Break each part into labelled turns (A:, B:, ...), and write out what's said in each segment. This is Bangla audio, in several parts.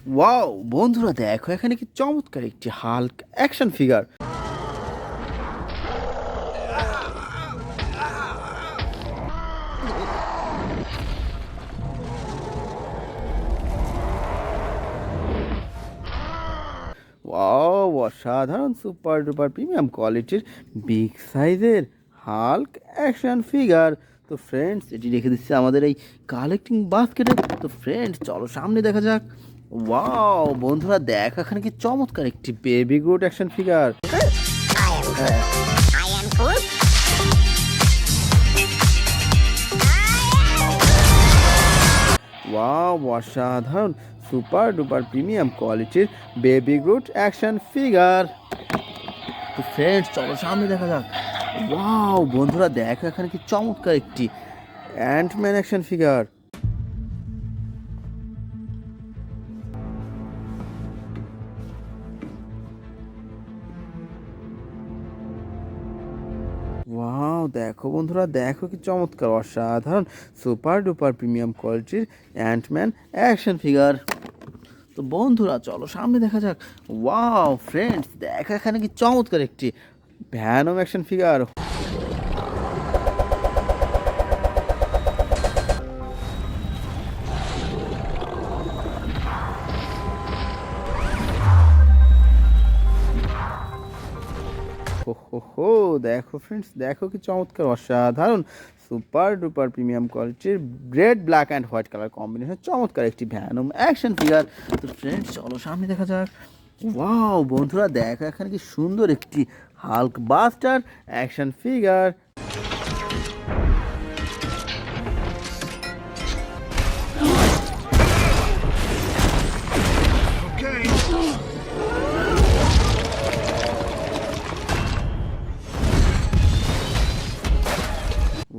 A: ওয়াও বন্ধুরা, দেখো এখানে কি চমৎকার একটি হাল্ক অ্যাকশন ফিগার। ওয়াও, অসাধারণ সুপার ডুপার প্রিমিয়াম কোয়ালিটির বিগ সাইজের হাল্ক অ্যাকশন ফিগার। তো ফ্রেন্ডস, এটি রেখে দিচ্ছে আমাদের এই কালেক্টিং বাস্কেটে। তো ফ্রেন্ডস, চলো সামনে দেখা যাক। ওয়াও বন্ধুরা, দেখো এখানে কি চমৎকার একটি baby Groot action figure. Wow, অসাধারণ সুপার ডুপার প্রিমিয়াম কোয়ালিটির বেবি গ্রুট অ্যাকশন ফিগার। তো ফ্রেন্ডস, চলো সামনে দেখা যাক। ওয়াও বন্ধুরা, দেখো এখানে কি চমৎকার একটি অ্যান্টম্যান অ্যাকশন ফিগার। ওয়াও দেখো বন্ধুরা, দেখো কি চমৎকার অসাধারণ সুপার ডুপার প্রিমিয়াম কোয়ালিটির অ্যান্টম্যান অ্যাকশন ফিগার। তো বন্ধুরা, চলো সামনে দেখা যাক। ওয়াও ফ্রেন্ডস, দেখো এখানে কি চমৎকার একটি ভ্যানম অ্যাকশন ফিগার। হো দেখো ফ্রেন্ডস, দেখো কি চমৎকার অসাধারণ সুপার ডুপার প্রিমিয়াম কোয়ালিটির red black and white colour combination চমৎকার একটি ভ্যানম অ্যাকশন ফিগার। তো ফ্রেন্ডস, চলো সামনে দেখা যাক। ওয়াও বন্ধুরা, দেখো এখানে কি সুন্দর একটি Hulk buster action figure.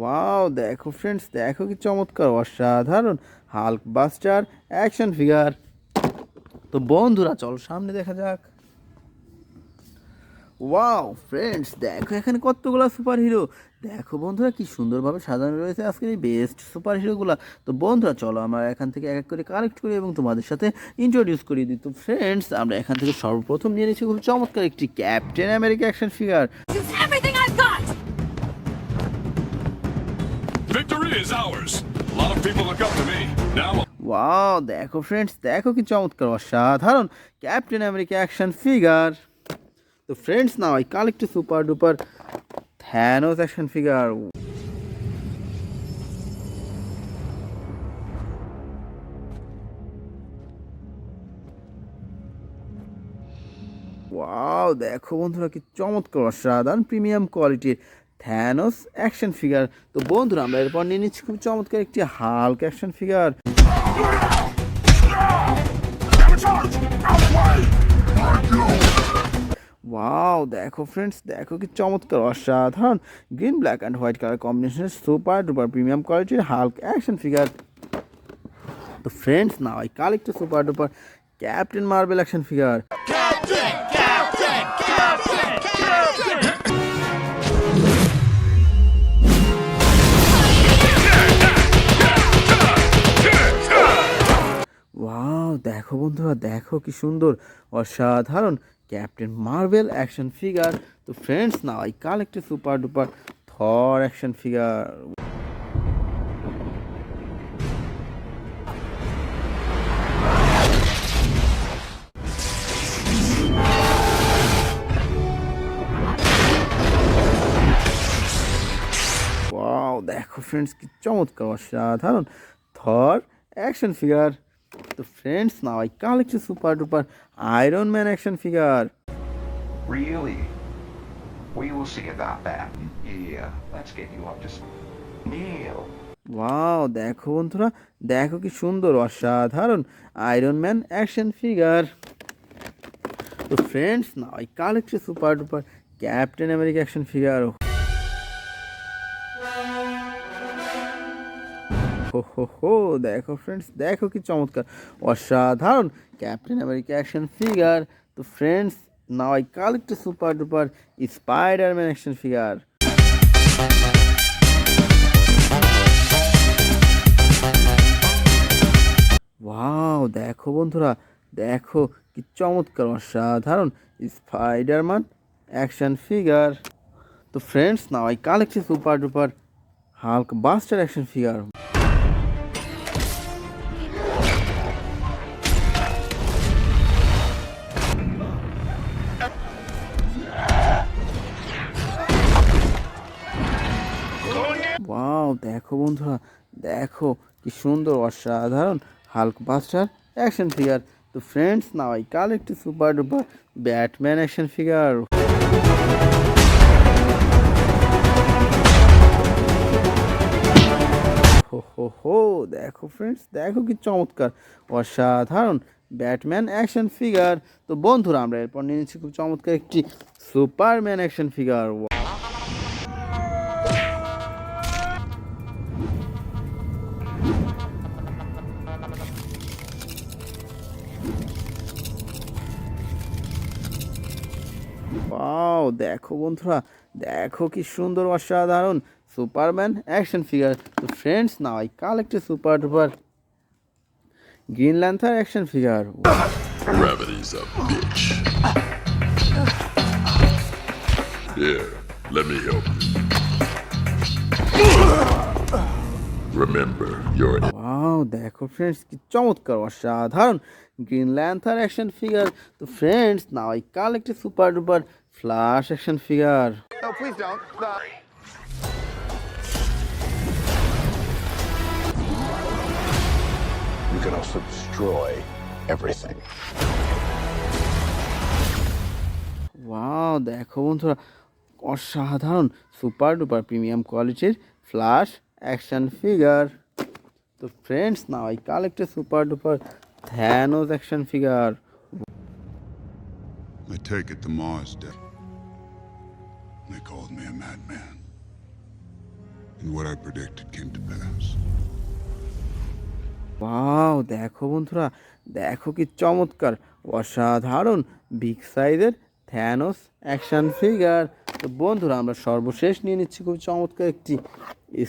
A: Wow দেখো ফ্রেন্ডস, দেখো কি চমৎকার অসাধারণ হাল্ক বাস্টার অ্যাকশন ফিগার। তো বন্ধুরা, চলো সামনে দেখা যাক। ওয়াও ফ্রেন্ডস, দেখো এখানে কতগুলো সুপার হিরো। দেখো বন্ধুরা, কি সুন্দরভাবে সাজানো রয়েছে আজকের এই বেস্ট সুপার হিরোগুলো। তো বন্ধুরা, চলো আমরা এখান থেকে এক এক করে কালেক্ট করি এবং তোমাদের সাথে ইন্ট্রোডিউস করিয়ে দিই। তো ফ্রেন্ডস, আমরা এখান থেকে সর্বপ্রথম নিয়ে নিচ্ছি খুব চমৎকার একটি captain America action figure.
B: Victory is ours. A lot of people look up to me. Now
A: wow দেখো ফ্রেন্ডস, দেখো কি চমৎকার অসাধারণ ক্যাপ্টেন আমেরিকা অ্যাকশন ফিগার। তো friends, now I collect super duper Thanos action figure. Wow দেখো বন্ধুরা, কি চমৎকার অসাধারণ প্রিমিয়াম কোয়ালিটির থ্যানোস অ্যাকশন ফিগার। তো বন্ধুরা, আমরা এরপর নিয়ে নিচ্ছি খুব চমৎকার একটি হাল্ক অ্যাকশন ফিগার। ওয়াও দেখো ফ্রেন্ডস, দেখো কি চমৎকার অসাধারণ green black and white colour কম্বিনেশনের সুপার ডুপার প্রিমিয়াম কোয়ালিটির হাল্ক অ্যাকশন ফিগার। তো friends, now I collect super duper Captain Marvel action figure. Wow দেখো বন্ধুরা, দেখো কি সুন্দর অসাধারণ ক্যাপ্টেন মার্বেল অ্যাকশন ফিগার। তো friends, now I collect super duper Thor action figure. Wow দেখো ফ্রেন্ডস, কি চমৎকার অসাধারণ থর অ্যাকশন ফিগার। তো friends, now I collect super duper iron man action figure.
C: Really? We will see about that. Yeah, let's get you up to Neil.
A: Wow দেখো বন্ধুরা, দেখো কি সুন্দর অসাধারণ আয়রন ম্যান অ্যাকশন ফিগার। তো friends, now I collect super duper captain America action figure. হো দেখো ফ্রেন্ডস, দেখো কি চমৎকার অসাধারণ ক্যাপ্টেন আমেরিকা অ্যাকশন ফিগার। তো friends, now I collect super duper Spiderman action figure. Wow দেখো বন্ধুরা, দেখো কি চমৎকার অসাধারণ স্পাইডারম্যান অ্যাকশন ফিগার। তো friends, now I collect a super duper Hulk buster action figure. Wow, দেখো বন্ধুরা, দেখো কি সুন্দর অসাধারণ হাল্ক বাস্টার অ্যাকশন ফিগার। তো friends, now I collect a super duper Batman action figure. হো হো হো, দেখো ফ্রেন্ডস, দেখো কি চমৎকার অসাধারণ ব্যাটম্যান অ্যাকশন ফিগার। তো বন্ধুরা, আমরা এরপর নিয়ে নিচ্ছি খুব চমৎকার একটি সুপারম্যান অ্যাকশন ফিগার। ওয়াও, দেখো বন্ধুরা, দেখো কি সুন্দর অসাধারণ সুপারম্যান অ্যাকশন ফিগার। তো friends, now I collect a super duper Green Lantern action figure.
B: Gravity's a bitch. Here, let me help you. Remember, you're
A: wow, দেখো ফ্রেন্ডস কি চমৎকার অসাধারণ গ্রিন ল্যান্থার অ্যাকশন ফিগার। তো friends, now I collect a super duper flash action figure.
D: You can also destroy everything.
A: Wow, দেখো বন্ধুরা, অসাধারণ সুপার ডুপার প্রিমিয়াম কোয়ালিটির ফ্ল্যাশ অ্যাকশন ফিগার। তো friends, now I collect a super duper Thanos action figure.
E: I take it the Mars did. They called me a madman. And what I predicted came to pass.
A: Wow, দেখো বন্ধুরা, দেখো কি চমৎকার অসাধারণ বিগ সাইজের থ্যানোস অ্যাকশন ফিগার। তো বন্ধুরা, আমরা সর্বশেষ নিয়ে নিচ্ছি খুব চমৎকার একটি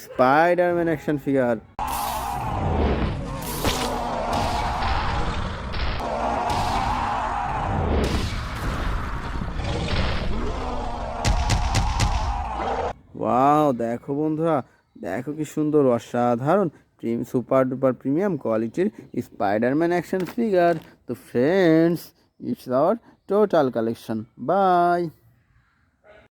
A: স্পাইডারম্যান অ্যাকশন ফিগার। ওয়াও, দেখো বন্ধুরা, দেখো কি সুন্দর অসাধারণ সুপার ডুপার প্রিমিয়াম কোয়ালিটির স্পাইডারম্যান অ্যাকশন ফিগার। তো friends, it's our total collection. By.